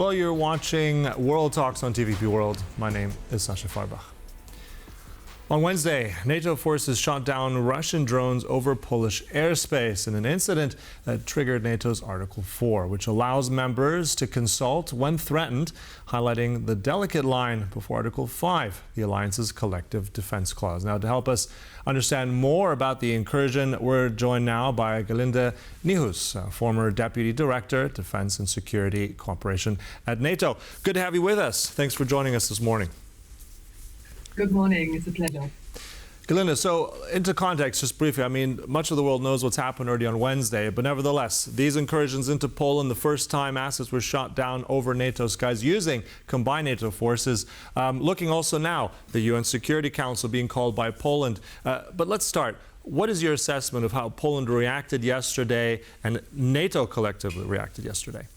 Well, you're watching World Talks on TVP World. My name is Sasha Farbach. On Wednesday, NATO forces shot down Russian drones over Polish airspace in an incident that triggered NATO's Article 4, which allows members to consult when threatened, highlighting the delicate line before Article 5, the alliance's collective defense clause. Now, to help us understand more about the incursion, we're joined now by Gerlinde Niehus, former Deputy Director, Defense and Security Cooperation at NATO. Good to have you with us. Thanks for joining us this morning. Good morning. It's a pleasure. Gerlinde, so into context, just briefly, I mean, much of the world knows what's happened already on Wednesday, but nevertheless, these incursions into Poland, the first time assets were shot down over NATO skies using combined NATO forces. Looking also now, the UN Security Council being called by Poland. But let's start. What is your assessment of how Poland reacted yesterday and NATO collectively reacted yesterday?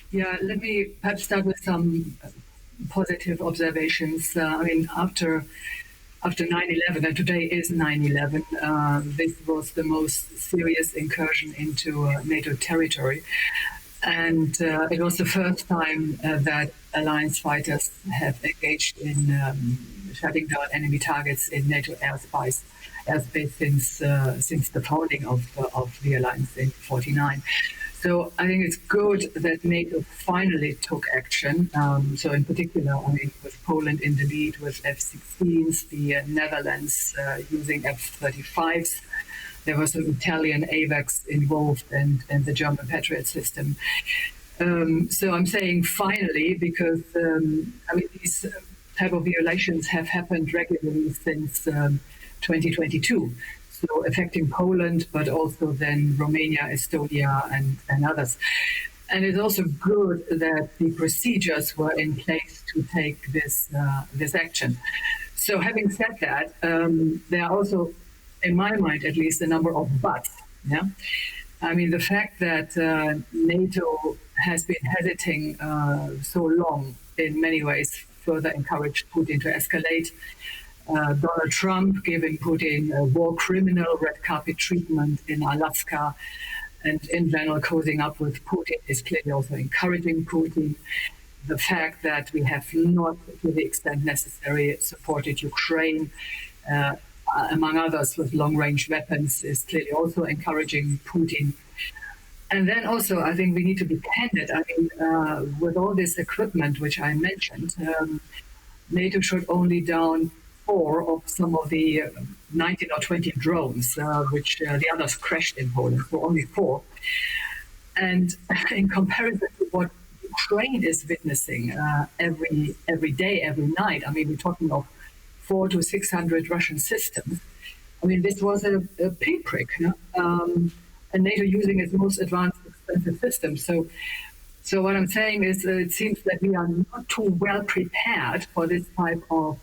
Yeah, let me perhaps start with some positive observations. I mean, after 9/11, and today is 9/11, this was the most serious incursion into NATO territory. And it was the first time that alliance fighters have engaged in shutting down enemy targets in NATO airspace since the founding of the alliance in 1949. So I think it's good that NATO finally took action. So in particular, I mean, with Poland in the lead with F-16s, the Netherlands using F-35s. There was an Italian AVAX involved and the German Patriot system. So I'm saying finally because, I mean, these type of violations have happened regularly since 2022. So affecting Poland, but also then Romania, Estonia, and others. And it's also good that the procedures were in place to take this action. So having said that, there are also, in my mind at least, a number of buts. Yeah, I mean the fact that NATO has been hesitating so long in many ways further encouraged Putin to escalate. Donald Trump giving Putin a war criminal red carpet treatment in Alaska, and in general cozying up with Putin is clearly also encouraging Putin. The fact that we have not, to the extent necessary, supported Ukraine, among others with long-range weapons, is clearly also encouraging Putin. And then also, I think we need to be candid. I mean, with all this equipment, which I mentioned, NATO shot only down 4 of some of the 19 or 20 drones, which the others crashed in Poland, so only 4. And in comparison to what Ukraine is witnessing every day, every night, I mean, we're talking of 400 to 600 Russian systems. I mean, this was a pinprick, and NATO using its most advanced, expensive system. So what I'm saying is it seems that we are not too well prepared for this type of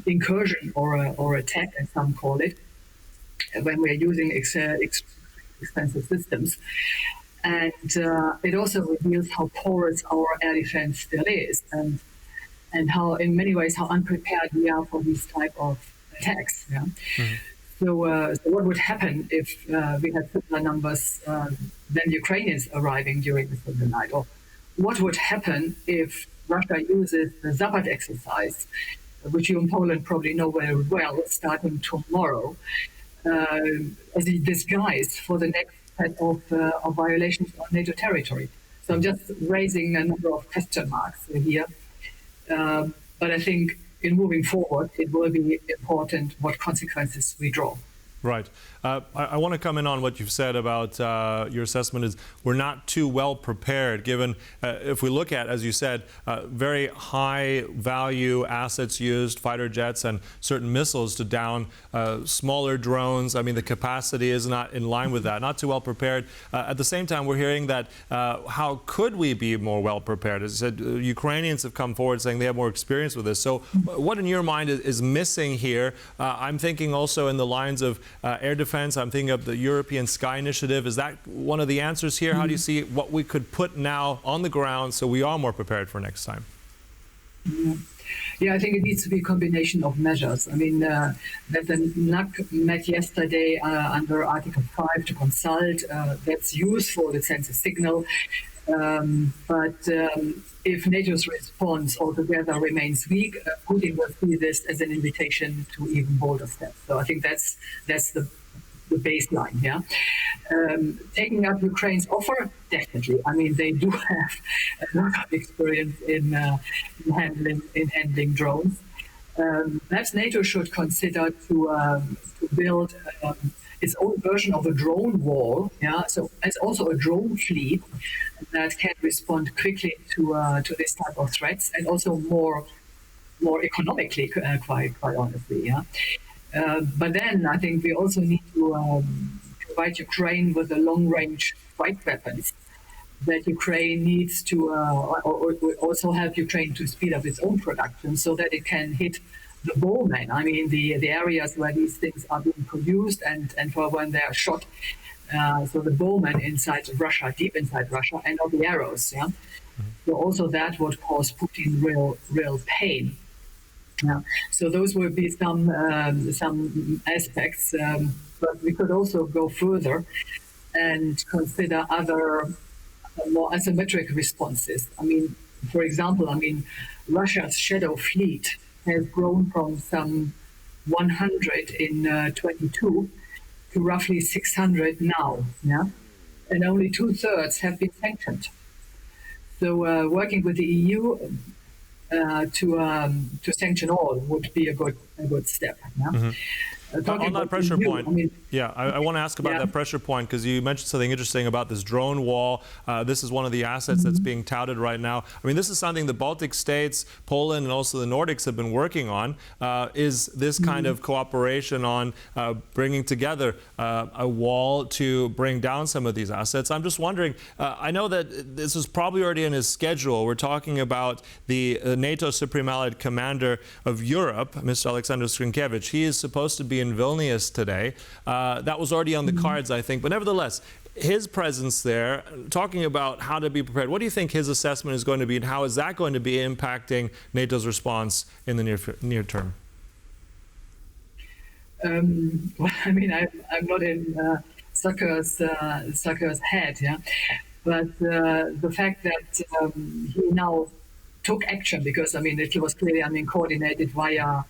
incursion or attack, as some call it, when we're using expensive systems. And it also reveals how porous our air defense still is, and how, in many ways, how unprepared we are for these type of attacks. Yeah? Mm-hmm. So what would happen if we had similar numbers than Ukrainians arriving during the night? Or what would happen if Russia uses the Zapad exercise, which you in Poland probably know very well, starting tomorrow, as a disguise for the next set of violations on NATO territory. So I'm just raising a number of question marks here. But I think in moving forward, it will be important what consequences we draw. Right. I want to come in on what you've said about your assessment is we're not too well prepared, given if we look at, as you said, very high value assets used, fighter jets and certain missiles to down smaller drones. I mean, the capacity is not in line with that, not too well prepared. At the same time, we're hearing that how could we be more well prepared? As I said, Ukrainians have come forward saying they have more experience with this. So what in your mind is missing here? I'm thinking also in the lines of air defense. I'm thinking of the European Sky Initiative. Is that one of the answers here? How do you see what we could put now on the ground so we are more prepared for next time? Yeah, I think it needs to be a combination of measures. I mean, that the NAC met yesterday under Article 5 to consult. That's useful. It sends a signal. But if NATO's response altogether remains weak, Putin will see this as an invitation to even bolder steps. So I think that's the baseline. Yeah, taking up Ukraine's offer, definitely. I mean, they do have a lot of experience in handling drones. Perhaps NATO should consider to build its own version of a drone wall. Yeah, so it's also a drone fleet that can respond quickly to this type of threats, and also more economically, quite honestly. Yeah. But then I think we also need to provide Ukraine with the long-range strike weapons that Ukraine needs to, or also help Ukraine to speed up its own production so that it can hit the bowmen. I mean, the areas where these things are being produced and for when they are shot. So the bowmen inside Russia, deep inside Russia, and not the arrows. Yeah. So also that would cause Putin real pain. Yeah. So those would be some aspects, but we could also go further and consider other more asymmetric responses. I mean, for example, Russia's shadow fleet has grown from some 100 in 22 to roughly 600 now. Yeah, and only 2/3 have been sanctioned. So working with the EU. To sanction all would be a good step. Yeah? Mm-hmm. On that pressure point, I want to ask about that pressure point, because you mentioned something interesting about this drone wall. This is one of the assets that's being touted right now. I mean, this is something the Baltic states, Poland, and also the Nordics have been working on. Is this kind of cooperation on bringing together a wall to bring down some of these assets? I'm just wondering, I know that this is probably already in his schedule. We're talking about the NATO Supreme Allied Commander of Europe, Mr. Alexander Skrinkevich. He is supposed to be in Vilnius today. That was already on the cards, I think. But nevertheless, his presence there, talking about how to be prepared, what do you think his assessment is going to be, and how is that going to be impacting NATO's response in the near term? Well, I mean, I'm not in Zucker's head, yeah. But the fact that he now took action, because it was clearly coordinated via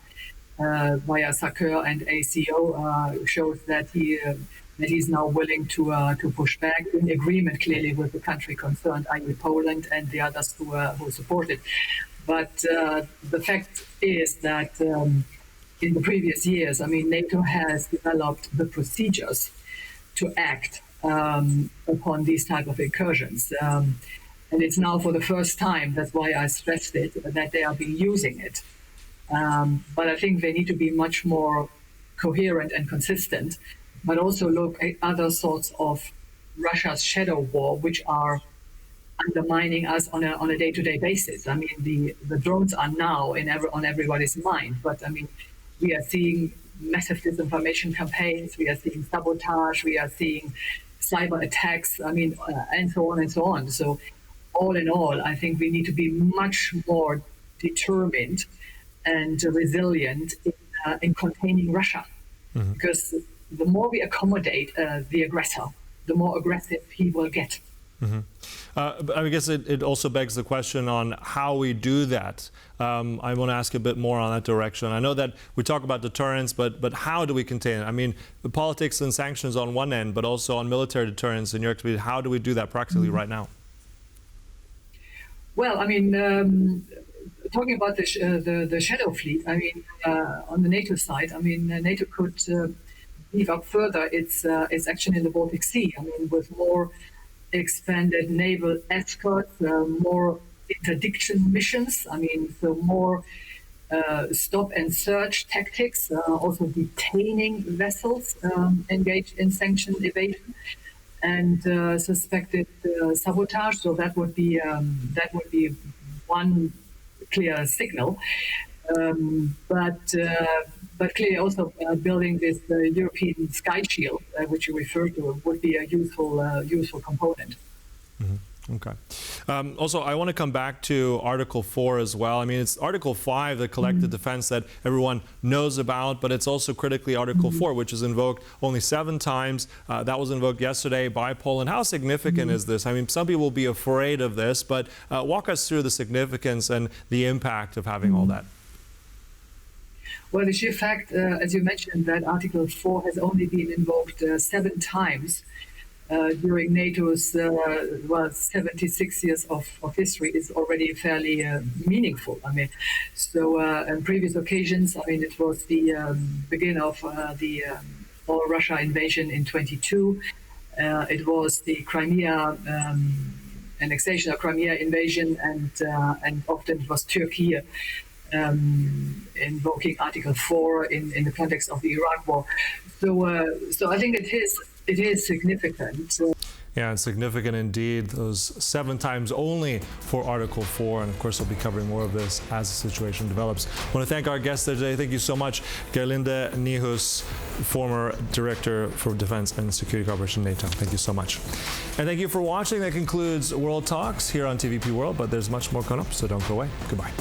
Zucker and ACO, shows that he's now willing to push back, in agreement clearly with the country concerned, i.e. Poland and the others who support it. But the fact is that in the previous years, NATO has developed the procedures to act upon these type of incursions. And it's now for the first time, that's why I stressed it, that they are being using it. But I think they need to be much more coherent and consistent, but also look at other sorts of Russia's shadow war, which are undermining us on a day-to-day basis. The drones are now on everybody's mind, but we are seeing massive disinformation campaigns, we are seeing sabotage, we are seeing cyber attacks, and so on and so on. So all in all, I think we need to be much more determined and resilient in containing Russia, because the more we accommodate the aggressor, the more aggressive he will get. I guess it also begs the question on how we do that. I want to ask a bit more on that direction. I know that we talk about deterrence, but how do we contain it? The politics and sanctions on one end, but also on military deterrence in your experience, how do we do that practically right now? Well, talking about the shadow fleet, on the NATO side, NATO could beef up further its action in the Baltic Sea. With more expanded naval escorts, more interdiction missions. So more stop and search tactics, also detaining vessels engaged in sanction evasion and suspected sabotage. So that would be one clear signal. But clearly also building this European sky shield, which you referred to, would be a useful component. Okay. Also, I want to come back to Article 4 as well. I mean, it's Article 5, the collective defense that everyone knows about, but it's also critically Article 4, which is invoked only 7 times. That was invoked yesterday by Poland. How significant is this? I mean, some people will be afraid of this, but walk us through the significance and the impact of having all that. Well, the sheer fact, as you mentioned, that Article 4 has only been invoked 7 times during NATO's 76 years of history is already fairly meaningful. I mean, so on previous occasions, I mean, it was the beginning of the all-Russia invasion in 22. It was the Crimea annexation of Crimea invasion, and often it was Turkey invoking Article 4 in the context of the Iraq War. So I think it is significant. Yeah, it's significant indeed. Those 7 times only for Article 4, and of course we'll be covering more of this as the situation develops. I want to thank our guests today. Thank you so much, Gerlinde Niehus, former Director for Defense and Security Cooperation, NATO. Thank you so much. And thank you for watching. That concludes World Talks here on TVP World, but there's much more coming up, so don't go away. Goodbye.